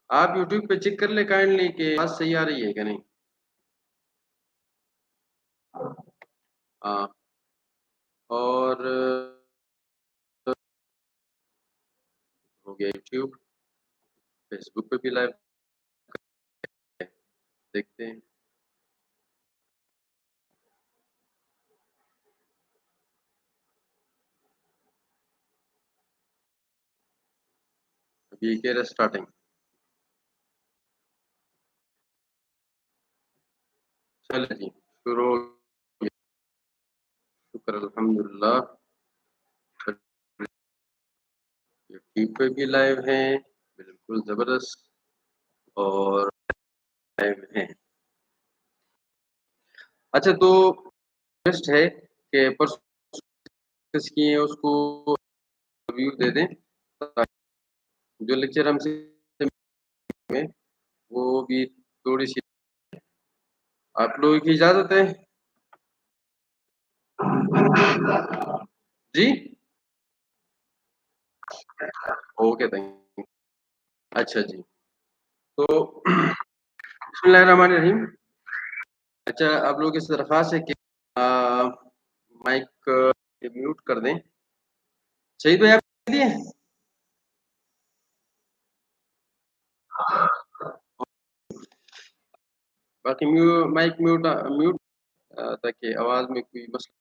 آپ یوٹیوب پہ چیک کر لیں کائنڈلی کہ آواز صحیح آ رہی ہے کہ نہیں. ہاں اور ہو گیا یوٹیوب. فیس بک پہ بھی لائیو دیکھتے ہیں. ابھی کہہ رہے اسٹارٹنگ. چلے جی شروع ہو گیا. شکر الحمدللہ. یوٹیوب پہ بھی لائیو ہیں بالکل زبردست اور لائیو ہیں. اچھا تو ریکویسٹ ہے کہ پرسوں کیے اس کو ریویو دے دیں. جو لیکچر ہم سے وہ بھی تھوڑی سی آپ لوگوں کی اجازت ہے جی. Okay thank. اچھا جی تو بسم اللہ الرحمن الرحیم. اچھا آپ لوگوں کی درخواست ہے کہ مائک میوٹ کر دیں. شہید بھائی آپ دیے باقی مائک میوٹ میوٹ تاکہ آواز میں کوئی مسئلہ.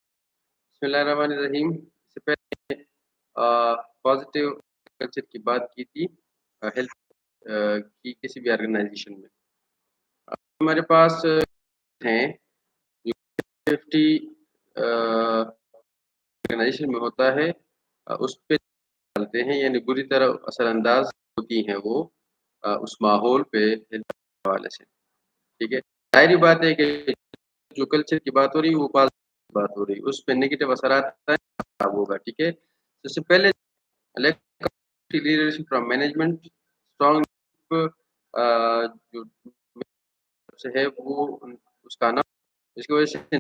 بسم اللہ الرحمن الرحیم. اس سے پہلے پازیٹیو کلچر کی بات کی تھی ہیلتھ کی کسی بھی آرگنائزیشن میں. ہمارے پاس ہیں جو سیفٹی آرگنائزیشن میں ہوتا ہے اس پہ چلتے ہیں یعنی بری طرح اثر انداز ہوتی ہیں وہ اس ماحول پہ حوالے سے. ٹھیک ہے. ظاہری بات ہے کہ جو کلچر کی بات ہو رہی ہے وہ پازیٹیو بات ہو رہی ہے اس پہ نیگیٹو اثرات خراب ہوگا. ٹھیک ہے. اس سے پہلے لیڈرشپ فرام مینجمنٹ اسٹرانگ جو سے ہے وہ اس کا نام اس کی وجہ سے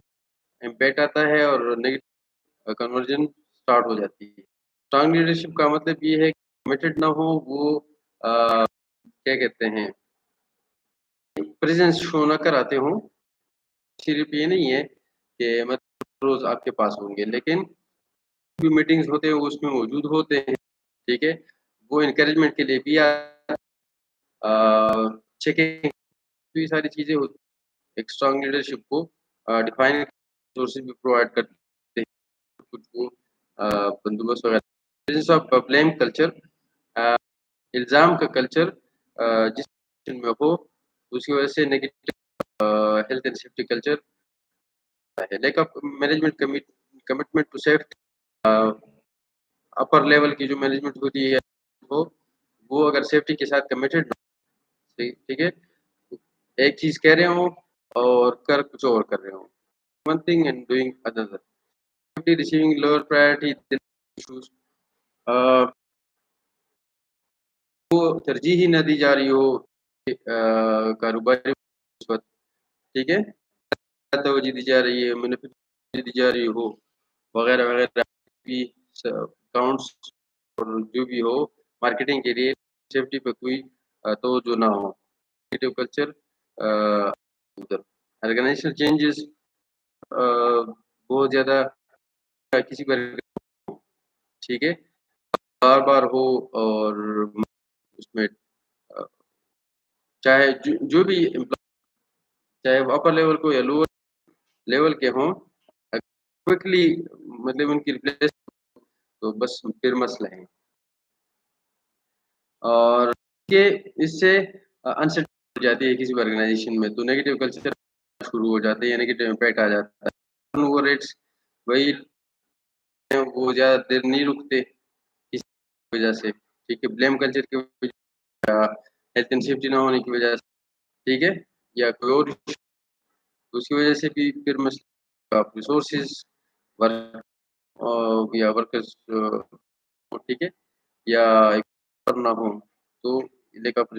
امپیکٹ آتا ہے اور نیگیٹو کنورژن اسٹارٹ ہو جاتی ہے. اسٹرانگ لیڈرشپ کا مطلب یہ ہے کہ کمیٹڈ نہ ہو وہ کیا کہتے ہیں پریزنس شو نہ کراتے ہوں. صرف یہ نہیں ہے کہ مطلب روز آپ کے پاس ہوں گے لیکن بھی میٹنگز ہوتے ہیں اس میں موجود ہوتے ہیں. ٹھیک ہے. وہ انکریجمنٹ کے لیے بھی چیکنگ یہ ساری چیزیں ہوتی ہیں. ایک اسٹرانگ لیڈرشپ کو ڈیفائن سورسز بھی پرووائڈ کرتے ہیں کچھ وہ بندوبست وغیرہ. بلیم کلچر الزام کا کلچر جس میں ہو اس کی وجہ سے negative health and safety culture ہے. Lack of management commitment to safety upper level کی جو مینجمنٹ ہوتی ہے وہ اگر سیفٹی کے ساتھ کمیٹڈ. ٹھیک ہے. ایک چیز کہہ رہے ہوں اور کر کچھ اور کر رہے ہوں. one thing and doing another. Receiving lower priority issues وہ ترجیح ہی نہ دی جا رہی ہو کاروباری نسبت. ٹھیک ہے. توجہ دی جا رہی ہے منافع دی جا رہی ہو وغیرہ وغیرہ اکاؤنٹس اور جو بھی ہو مارکیٹنگ کے لیے سیفٹی پہ کوئی توجہ نہ ہو. نیگیٹو کلچر آرگنائزیشنل چینجز بہت زیادہ کسی پر ٹھیک ہے بار بار ہو اور اس میں چاہے جو بھی چاہے وہ اپر لیول کو یا لوور لیول کے ہوں کوئکلی مطلب ان کی ریپلیس تو بس پھر مسئلہ ہے. اور اس سے انسرٹنٹی ہو جاتی ہے کسی بھی آرگنائزیشن میں تو نیگیٹو کلچر شروع ہو جاتے ہیں نیگیٹو امپیکٹ آ جاتا ہے. ٹرن اوور ریٹس وہی وہ زیادہ دیر نہیں رکتے اس وجہ سے. ٹھیک ہے. بلیم کلچر کی وجہ سے ہیلتھ اینڈ سیفٹی نہ ہونے کی وجہ سے. ٹھیک ہے. یا کوئی اور اس کی وجہ سے بھی پھر مسئلہ ریسورسز یا ورکرز. ٹھیک ہے. یا نہ ہو تو لیک آف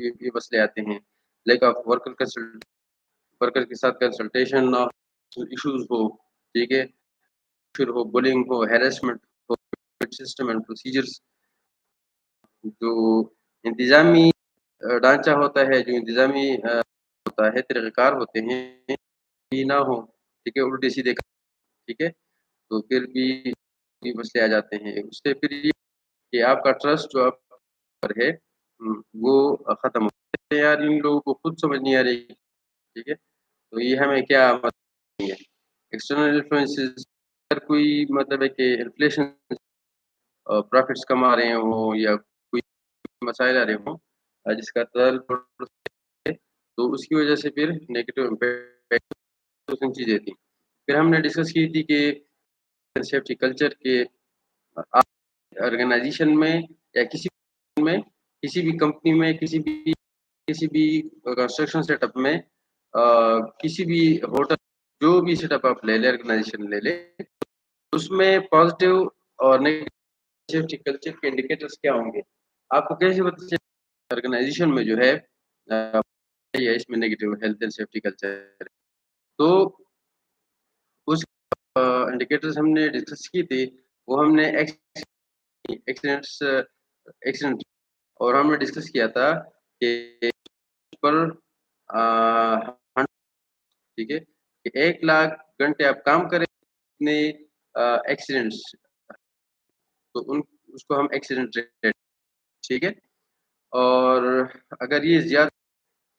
یہ مسئلے آتے ہیں. لیک آف ورکر کے ساتھ کنسلٹیشن نہ ایشوز ہو. ٹھیک ہے. پھر ہو بلنگ ہو ہیراسمنٹ ہو سسٹم اینڈ پروسیجرز جو انتظامی ढांचा होता है, जो इंतज़ामी होता है, तरीक़ाकार होते हैं, ये ना हो, ठीक है, उल्टे-सीधे ठीक है? तो फिर भी ये मसले आ जाते हैं। उससे फिर ये कि आपका ट्रस्ट जो आप पर है वो ख़त्म हो गया। यार इन लोगों को खुद समझ नहीं आ रही, ठीक है? तो ये हमें क्या मतलब है, एक्सटर्नल इन्फ्लुएंसेस अगर कोई मतलब है कि इन्फ्लेशन प्रॉफ़िट्स कमा रहे हों या कोई मसाइल आ रहे हों जिसका है, तो उसकी वजह से फिर नेगेटिव इम्पैक्ट चीज़ें थी। फिर हमने डिस्कस की थी कि सेफ्टी कल्चर के आप ऑर्गेनाइज़ेशन में या में, किसी भी कंपनी में, किसी भी कंस्ट्रक्शन सेटअप में किसी भी होटल जो भी सेटअप आप ले लें, ऑर्गेनाइज़ेशन ले लें, उसमें पॉज़िटिव और नेगेटिव सेफ्टी कल्चर के इंडिकेटर्स क्या होंगे? आपको कैसे पता चले ऑर्गेनाइज़ेशन में जो है या इसमें negative health and safety culture तो उस इंडिकेटर्स हमने डिस्कस किए थे, वो हमने एक्सीडेंट्स एक्सीडेंट और हमने डिस्कस किया था कि पर अ, ठीक है? कि 1 लाख घंटे आप काम करें इतने एक्सीडेंट्स तो उन उसको हम एक्सीडेंट रेट ठीक है? और अगर ये ज़्यादा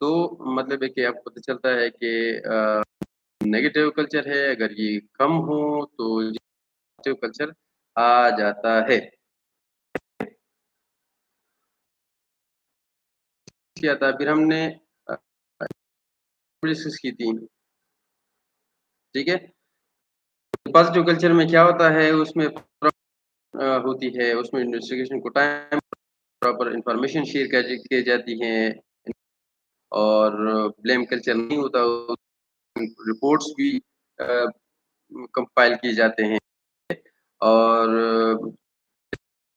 तो मतलब है कि आपको पता चलता है कि नेगेटिव कल्चर है, अगर ये कम हो तो पॉजिटिव कल्चर आ जाता है। किया था फिर हमने अ, डिस्कस की थी, ठीक है? पॉजिटिव कल्चर में क्या होता है उसमें होती है, उसमें इन्वेस्टिगेशन को टाइम प्रॉपर इन्फॉर्मेशन शेयर की जाती है और ब्लेम कल्चर नहीं होता, रिपोर्ट्स भी अ, कंपाइल किए जाते हैं और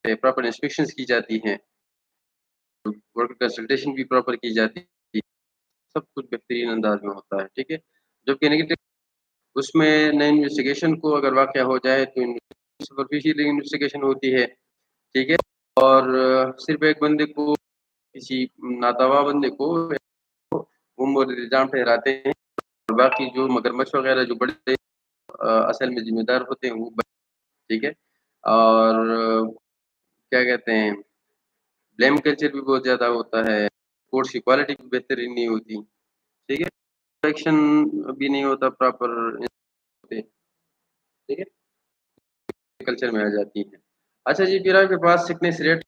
प्रॉपर इंस्पेक्शंस की जाती हैं, वर्क कंसल्टेशन भी प्रॉपर की जाती है, सब कुछ बेहतरीन अंदाज में होता है, ठीक है? जबकि नेगेटिव उसमें नए इन्वेस्टिगेशन को अगर वाक़या हो जाए तो सुपरफिशियल इन्वेस्टिगेशन होती है, ठीक है? और सिर्फ़ एक बंदे को किसी नादावा बंदे को उम्र इल्ज़ाम ठहराते हैं और बाकी जो मगरमच्छ वग़ैरह जो बड़े असल में ज़िम्मेदार होते हैं वो ठीक है? और क्या कहते हैं, ब्लेम कल्चर भी बहुत ज़्यादा होता है, कोर्स की क्वालिटी भी बेहतरीन नहीं होती, ठीक है? एक्शन भी नहीं होता प्रॉपर पे, ठीक है? कल्चर में आ जाती है। अच्छा जी, फिर आपके पास सिकनेस रेट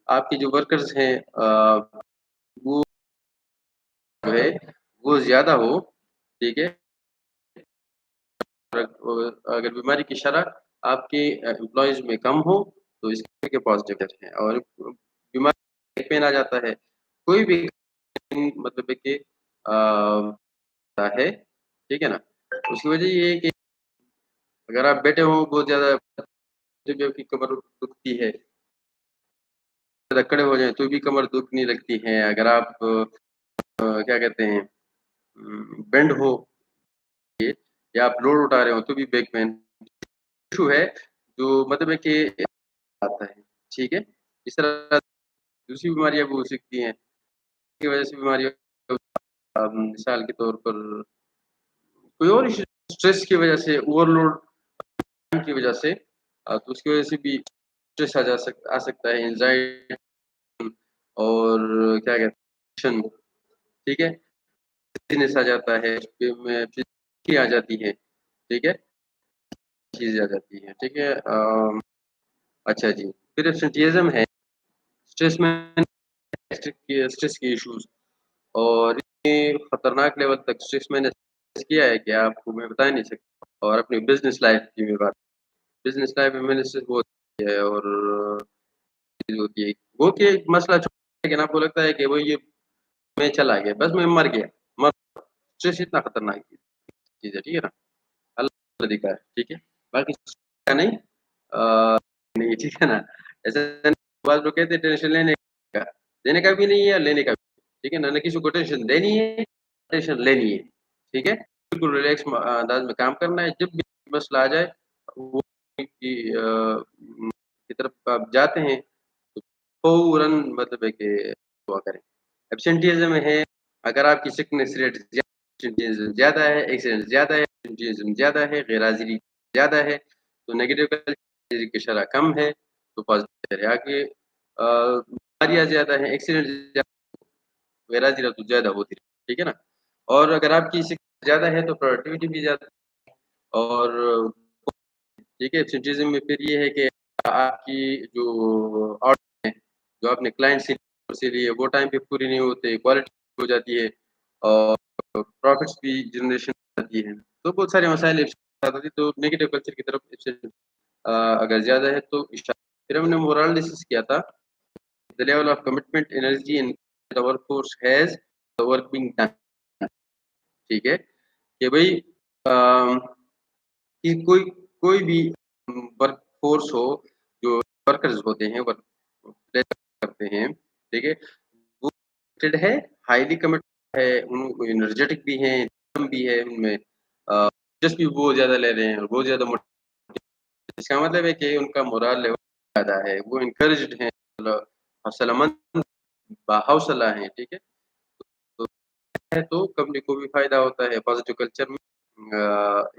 आपके जो वर्कर्स हैं वो जो है, वो ज़्यादा हो, ठीक है? अगर बीमारी की शरह आपके एम्प्लॉइज़ में कम हो, तो इसके पॉज़िटिव है और बीमारी पेन आ जाता है, कोई भी मतलब है कि है, ठीक है ना? उसकी वजह ये है कि अगर आप बैठे हो बहुत ज़्यादा जब आपकी कमर दुखती है, ज़्यादा खड़े हो जाएँ तो भी कमर दुखने लगती है, अगर आप क्या कहते हैं बेंड हो ये या आप लोड उठा रहे हो तो भी बैक पेन इश्यू है, जो मतलब है कि आता है, ठीक है? इस तरह दूसरी बीमारियाँ भी हो सकती हैं, इसकी वजह से बीमारियों मिसाल के तौर पर कोई और इश्यू स्ट्रेस की वजह से ओवरलोड की वजह से तो उसकी वजह से भी स्ट्रेस आ सकता है, एंग्ज़ायटी और क्या कहते हैं ठीक है? डिज़ीनेस आ जाता है, फिर आ जाती है, ठीक है? चीज़ें आ जाती हैं, ठीक है? अच्छा जी, फिर एब्सेंटिज़म है, स्ट्रेस में स्ट्रेस के इश्यूज़ और ये खतरनाक लेवल तक स्ट्रेस मैंने फेस किया है कि आपको मैं बता नहीं सकता और अपनी बिज़नेस लाइफ़ की भी बात बिज़नेस लाइफ़ में मैंने स्ट्रेस बहुत किया है और चीज़ होती है, वो कि एक मसला छोटा लेकिन आपको लगता है कि वो ये मैं चला गया, बस मैं मर गया, मर स्ट्रेस इतना खतरनाक चीज़ है, ठीक है ना? अल्लाह लिखा है, ठीक है? बाकी का नहीं नहीं, ठीक है ना? ऐसा बाद लोग कहते हैं टेंशन का देने का भी नहीं है, लेने का भी, ठीक है ना? ना किसी को टेंशन देनी है, टेंशन लेनी है, ठीक है? बिल्कुल रिलैक्स अंदाज़ में काम करना है, जब भी मसला आ जाए, वो की की तरफ आप जाते हैं, तो फ़ौरन मतलब है कि दुआ करें। एब्सेंटिज़्म है, अगर आपकी सिकनेस रेट एब्सेंटिज़्म ज़्यादा है, एक्सीडेंट ज़्यादा है, एब्सेंटिज़्म ज़्यादा है, गैरहाज़िरी ज़्यादा है, तो नेगेटिव कल्चर की शरह कम है, तो पॉज़िटिव है। आगे बीमारियाँ ज़्यादा हैं, एक्सीडेंट ज़्यादा, गैरहाज़िरी तो ज़्यादा होती है, ठीक है ना? और अगर आपकी सिकनेस ज़्यादा है, तो प्रोडक्टिविटी भी ज़्यादा और ठीक है, एब्सेंटिज़्म में फिर ये है कि आपकी जो ऑर्डर है, जो आपने क्लाइंट से लिए, वो टाइम पे पूरी नहीं होते, क्वालिटी हो जाती है और प्रॉफिट्स भी जनरेशन हो जाती है। तो बहुत सारे मसाइल एक साथ आते हैं, तो नेगेटिव कल्चर की तरफ अगर ज़्यादा है तो इशारा फिर हमने मोरल एनालिसिस किया था, the level of commitment, energy and the workforce has the work being done, ठीक है? कि भई कि कोई भी वर्क फ़ोर्स हो, जो वर्कर्स होते हैं, वर्क प्लेस करते हैं, ठीक है? वो कमिटेड है, हाइली कमिटेड है, उन एनर्जेटिक भी हैं, दम भी है उनमें दिलचस्पी भी बहुत ज़्यादा ले रहे हैं और बहुत ज़्यादा इसका मतलब है कि उनका मोरल लेवल ज़्यादा है, वो एनकरेज्ड हैं, मतलब हौसलामंद बाहौसला हैं, ठीक है? तो है तो कंपनी को भी फ़ायदा होता है, पॉज़िटिव कल्चर में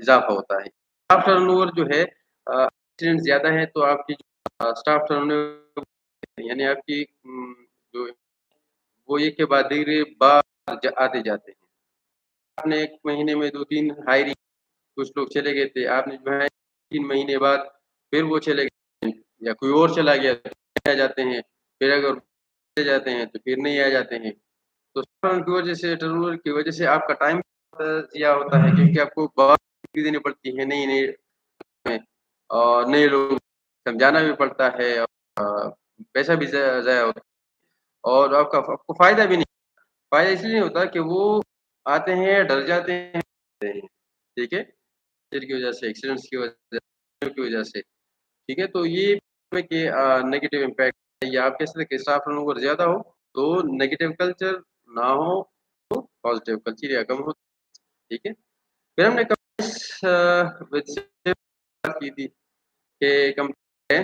इज़ाफ़ा होता है। स्टाफ टर्नओवर जो है एक्सीडेंट ज़्यादा है तो आपकी जो स्टाफ टर्नओवर यानी आपकी जो वो एक के बाद धीरे बार आते जाते हैं। आपने 1 महीने में 2-3 हायरिंग कुछ लोग चले गए थे, आपने जो है 3 महीने बाद फिर वो चले गए या कोई और चला गया तो आ जाते हैं, फिर अगर चले जाते हैं तो फिर नहीं आ जाते हैं। तो टर्नओवर की वजह से टर्नओवर की वजह से आपका टाइम ज़िया होता है क्योंकि आपको बात भी देनी पड़ती है नई-नई में और नए लोग समझाना भी पड़ता है और पैसा भी ज़ाया होता है और आपको फ़ायदा भी नहीं फ़ायदा इसलिए नहीं होता कि वो आते हैं, डर जाते हैं, ठीक है? की वजह से, एक्सीडेंट्स की वजह से, ठीक है? तो ये है कि नेगेटिव इम्पैक्ट है या आप कह सकते हैं कि स्टाफ टर्नओवर ज़्यादा हो, तो नेगेटिव कल्चर ना हो, तो पॉज़िटिव कल्चर या कम हो, ठीक है? फिर हमने विद बात की थी कि कंपनी है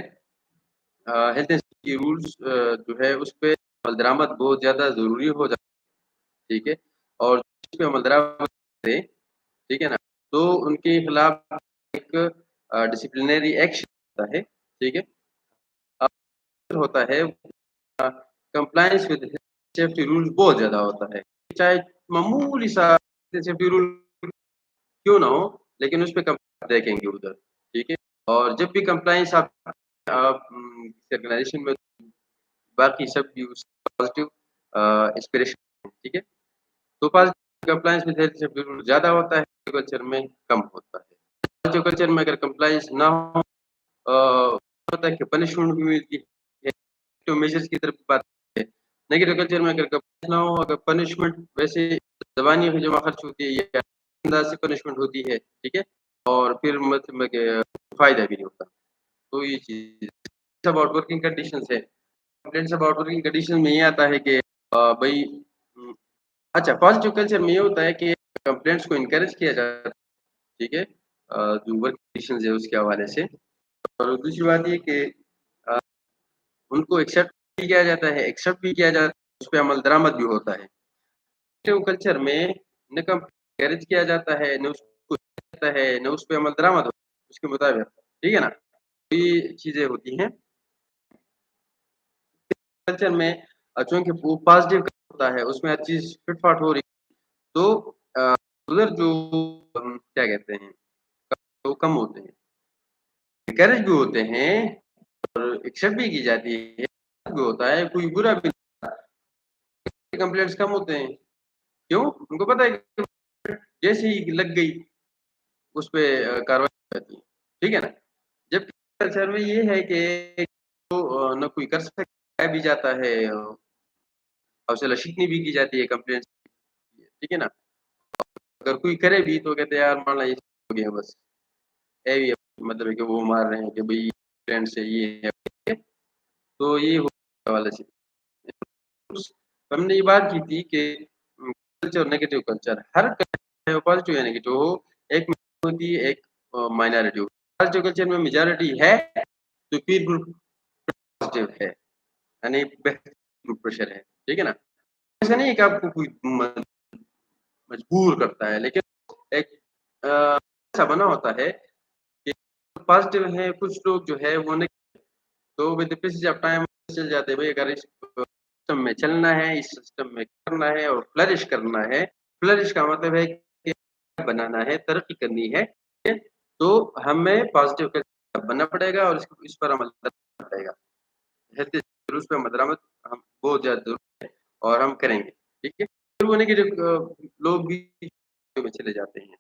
हेल्थ एंड सेफ्टी रूल्स जो है उसपे अमल दरामद बहुत ज़्यादा ज़रूरी हो जाता है, ठीक है? और जिस पे अमल दरामद करें, ठीक है ना? तो उनके खिलाफ एक डिसिप्लिनरी एक्शन होता है, ठीक है? होता है कंप्लायंस विद सेफ्टी रूल्स बहुत ज़्यादा होता है। चाहे मामूली सा सेफ्टी रूल क्यों ना हो, लेकिन उसपे देखेंगे उधर, ठीक है? और जब भी कंप्लायंस आप किसी ऑर्गनाइज़ेशन में बाकी सब भी उस पॉज़िटिव इंस्पिरेशन ठीक है? तो पॉज़िटिव कंप्लायंस में हेल्थ सेफ्टी रूल ज़्यादा होता है, कल्चर में कम होता है। पॉज़िटिव कल्चर में अगर कंप्लायंस ना हो होता है कि पनिशमेंट भी मिलती है, तो मेजर्स की तरफ बात है। नेगेटिव कल्चर में अगर कंप्लायंस ना हो, अगर पनिशमेंट वैसे ज़बानी जमा खर्च होती है या अंदाज़ से पनिशमेंट होती है, ठीक है? और फिर मतलब कि फ़ायदा भी नहीं होता। तो ये चीज़ अबाउट वर्किंग कंडीशंस है। कंप्लेंट्स अबाउट वर्किंग कंडीशन में ये आता है कि भई अच्छा पॉज़िटिव कल्चर में ये होता है कि कंप्लेंट्स को एनकरेज किया जाता है, ठीक है? जो वर्क कंडीशंस है उसके हवाले से और दूसरी बात ये कि अ, उनको एक्सेप्ट भी किया जाता है, उसपे अमल दरामद भी होता है। पॉज़िटिव कल्चर में न एनकरेज किया जाता है, न उसको जाता है, न उसपे अमल दरामद होता है, उसके मुताबिक, ठीक है ना? तो ये चीज़ें होती हैं। कल्चर में चूँकि वो पॉज़िटिव होता है, उसमें हर चीज़ फिट-फाट हो रही तो अ, उधर जो क्या कहते हैं, तो कम होते हैं। एनकरेज भी होते हैं और एक्सेप्ट भी की जाती है, भी होता है, कोई बुरा भी कंप्लेंट्स कम होते हैं। क्यों? उनको पता है कि जैसे ही लग गई, उस पे कार्रवाई हो जाती है। ठीक है ना? जबकि कल्चर में ये है कि तो ना कोई कर सकता भी जाता है हौसला शिकनी भी की जाती है कंप्लेंट्स ठीक है ना? अगर कोई करे भी तो कहते हैं यार मान लो ये हो गया बस। है भी मतलब है कि वो मार रहे हैं कि भई फ्रेंड से ये है। तो ये वाले से हमने ये बात की थी कि कल्चर नेगेटिव कल्चर हर कल्चर पॉजिटिव या नेगेटिव हो, एक होती है एक माइनॉरिटी हो। पॉजिटिव कल्चर में मेजॉरिटी है तो पीर ग्रुप पॉजिटिव है, यानी ग्रुप प्रेशर है, ठीक है ना? ایسا نہیں ہے کہ آپ کو کوئی مجبور کرتا ہے، لیکن ایک ایسا بنا ہوتا ہے کہ پازیٹیو ہے، کچھ لوگ جو ہے وہ تو ود پیسج آف ٹائم چل جاتے ہیں بھائی اگر اس سسٹم میں چلنا ہے، اس سسٹم میں کرنا ہے اور فلرش کرنا ہے. فلرش کا مطلب ہے کہ بنانا ہے، ترقی کرنی ہے، تو ہمیں پازیٹیو بننا پڑے گا اور اس پر عمل کرنا پڑے گا. ہیلتھ اس پہ مدرمت ہم بہت زیادہ ضرورت ہے اور ہم کریں گے. ٹھیک ہے، پھر وہ نیگیٹو لوگ بھی میں چلے جاتے ہیں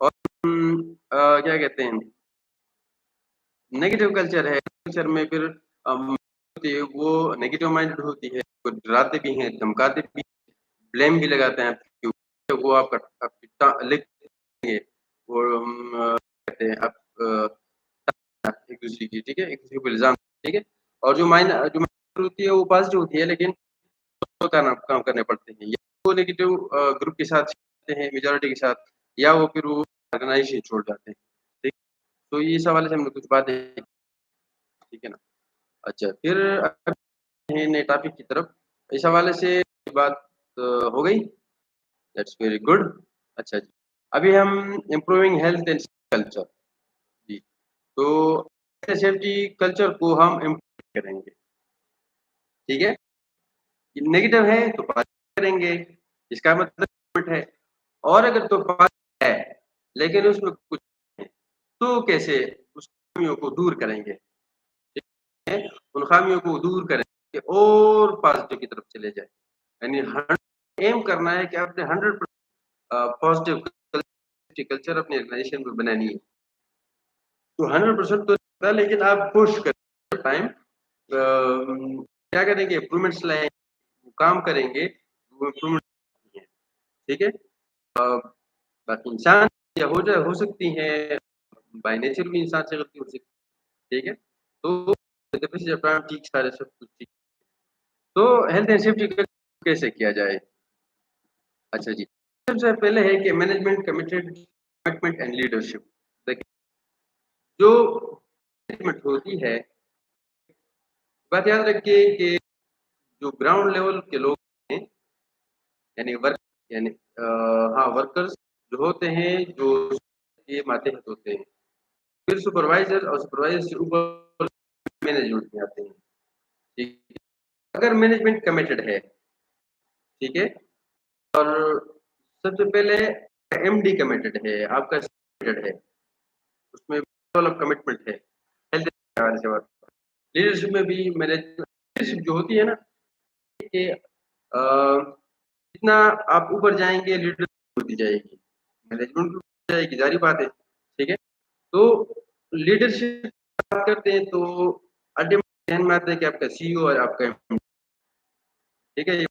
اور کیا کہتے ہیں نیگیٹو کلچر ہے. کلچر میں پھر وہ نیگیٹو مائنڈ ہوتی ہے، ڈراتے بھی ہیں، دھمکاتے بھی، بلیم بھی لگاتے ہیں. وہ آپ کا لکھ گے اور کہتے ہیں آپ ایک دوسرے کی، ٹھیک ہے، ایک دوسرے کو الزام، ٹھیک ہے. اور جو مائنڈ ہوتی ہے وہ پازیٹیو ہوتی ہے، لیکن کام کرنے پڑتے ہیں. یا وہ نیگیٹو گروپ کے ساتھ ہیں، میجورٹی کے ساتھ، یا وہ پھر وہ آرگنائزیشن چھوڑ جاتے ہیں. ٹھیک، تو یہ اس حوالے سے ہم نے کچھ باتیں، ٹھیک ہے نا. اچھا، پھر نئے ٹاپک کی طرف. اس حوالے سے بات ہو گئی. That's very good. اچھا جی، ابھی ہم امپروونگ ہیلتھ اینڈ کلچر، جی، تو سیفٹی کلچر کو ہم امپروو کریں گے. ٹھیک ہے، نیگیٹو ہے تو بات کریں گے، اس کا مطلب ہے. اور اگر تو بات ہے لیکن اس میں کچھ ہے تو کیسے اس خامیوں کو دور کریں گے. ان خامیوں کو دور کریں کہ اور پازیٹیو کی طرف چلے جائیں. یعنی ایم کرنا ہے کہ آپ نے 100% پازیٹیو کلچر اپنی آرگنائزیشن میں بنانی ہے. تو 100% تو تھا، لیکن آپ کوشش کریں ٹائم کیا کریں گے، امپرومنٹس لائیں، کام کریں گے، وہ امپرومنٹ. ٹھیک ہے، باقی انسان یا ہو سکتی ہیں، بائی نیچر بھی انسان سے غلطی ہو سکتی ہے. ٹھیک ہے، تو ٹھیک سارے سب کچھ ٹھیک. تو ہیلتھ اینڈ سیفٹی کیسے کیا جائے. اچھا جی، سب سے پہلے ہے کہ مینجمنٹ کمٹمنٹ اینڈ لیڈرشپ. جو مینجمنٹ ہوتی ہے، بات یاد رکھیے کہ جو گراؤنڈ لیول کے لوگ ہیں، یعنی ورکرز جو ہوتے ہیں، جو یہ ماتحت ہوتے ہیں، پھر سپروائزر اور سپروائزر سے اوپر مینجمنٹ میں آتے ہیں. ٹھیک ہے، اگر مینجمنٹ کمیٹڈ ہے، ٹھیک ہے، اور سب سے پہلے ایم ڈی کمیٹڈ ہے، آپ کا ہے، اس میں کمٹمنٹ ہے. لیڈرشپ میں بھی لیڈرشپ جو ہوتی ہے نا کہ جتنا آپ اوپر جائیں گے لیڈرشپ ہوتی جائے گی، مینجمنٹ جائے گی، ظاہری بات ہے. ٹھیک ہے، تو لیڈرشپ بات کرتے ہیں تو ذہن میں آتا ہے کہ آپ کا سی او اور آپ کا ٹھیک ہے.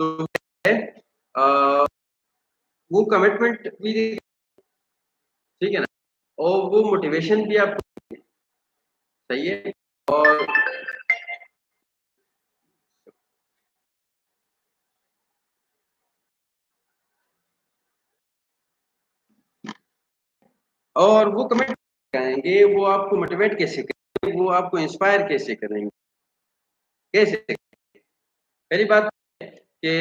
تو وہ کمٹمنٹ بھی، ٹھیک ہے نا، اور وہ موٹیویشن بھی آپ کو صحیح ہے. اور وہ کمنٹ کریں گے، وہ آپ کو موٹیویٹ کیسے کریں گے، وہ آپ کو انسپائر کیسے کریں گے. کیسے پہلی بات کہ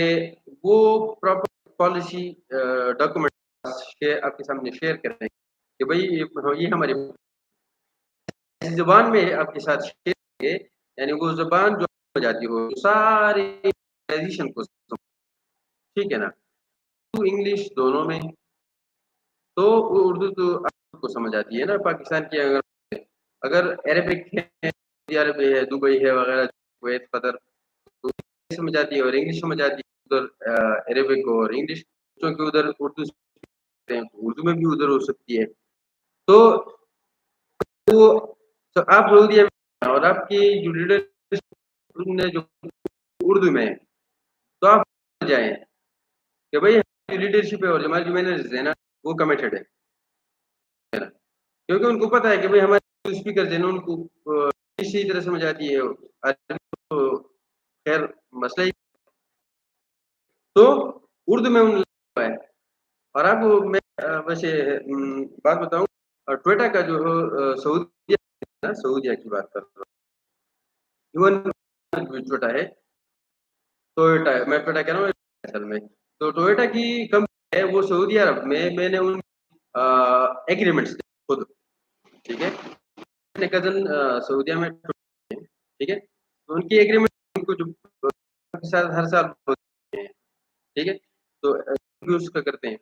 وہ پراپر پالیسی ڈاکومنٹ آپ کے سامنے شیئر کریں کہ بھائی یہ ہماری زبان میں آپ کے ساتھ شیئر کریں گے. یعنی وہ زبان جو ہو جاتی ہو ساری کو، ٹھیک ہے نا، انگلش دونوں میں. تو اردو تو آپ کو سمجھ آتی ہے نا. پاکستان کی اگر عربک ہے، عربی ہے، دبئی ہے وغیرہ، کویت، قطر، سمجھ آتی ہے اور انگلش سمجھ آتی ہے. ادھر عربک اور انگلش، کیونکہ ادھر اردو میں بھی ادھر ہو سکتی ہے. تو آپ بول دیا اور آپ کی جو لیڈر جو اردو میں، تو آپ جائیں کہ بھائی لیڈرشپ ہے اور ہماری جو مینیجرز ہے نا وہ کمیٹڈ ہے. کیونکہ ان کو پتا ہے کہ بھائی ہمارے اسپیکر جو ہے ان کو اسی طرح سمجھ آتی ہے. خیر مسئلہ تو اردو میں ہے. اور آپ میں ویسے بات بتاؤں، ٹویٹا کا جو سعودیہ کی بات کر رہا ہوں، ٹویٹا ہے टोयोटा, मैं टोयोटा कह रहा हूँ असल में। तो टोयोटा की कंपनी है, वो सऊदी अरब में मैंने उन एग्रीमेंट्स खुद, ठीक है? मेरे कज़न सऊदीया में, ठीक है? तो उनकी एग्रीमेंट उनको जो के साथ हर साल होते हैं, ठीक है? तो यूज़ का करते हैं।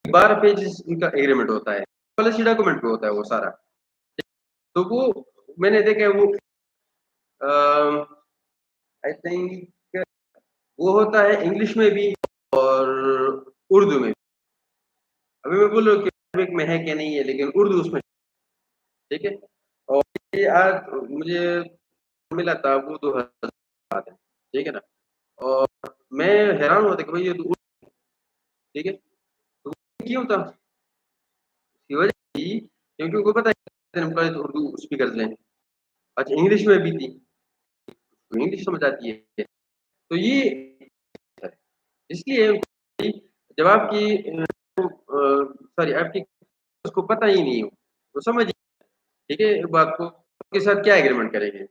12 पेजेज़ उनका एग्रीमेंट होता है। पॉलिसी डॉक्यूमेंट पे होता है वो सारा। तो वो मैंने देखा है वो आई थिंक वो होता है इंग्लिश में भी और उर्दू में। अभी मैं बोल रहा हूँ कि अरबिक में है क्या नहीं है, लेकिन उर्दू उसमें, ठीक है? और ये आज मुझे मिला था वो 2000 बाद है, ठीक है ना? और मैं हैरान हुआ था कि भाई ये तो ठीक है, तो क्यों था? इसकी वजह थी क्योंकि उनको पता है एम्प्लॉय तो उर्दू स्पीकर्स हैं। अच्छा इंग्लिश में भी थी, तो इंग्लिश समझ आती है। तो ये इसलिए जब आपकी सॉरी आपकी उसको पता ही नहीं हो, तो समझ, ठीक है, एक बात को उसके साथ क्या एग्रीमेंट करेंगे?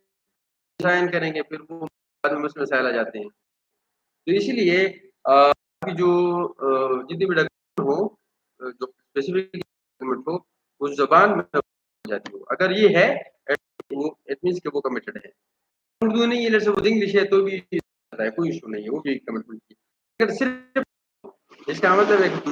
साइन करेंगे, फिर वो बाद में मसले मसाइल आ जाते हैं। तो इसीलिए आपकी जो जितनी भी डॉक्यूमेंट हो, जो स्पेसिफिक डॉक्यूमेंट हो, उस ज़बान में हो जाती हो। अगर ये है, इट मीन्स कि वो कमिटेड है। उर्दू नहीं है, जैसे वो इंग्लिश है तो भी है, कोई इश्यू नहीं है, वो भी कमिटमेंट की। अगर सिर्फ इसका मतलब है कि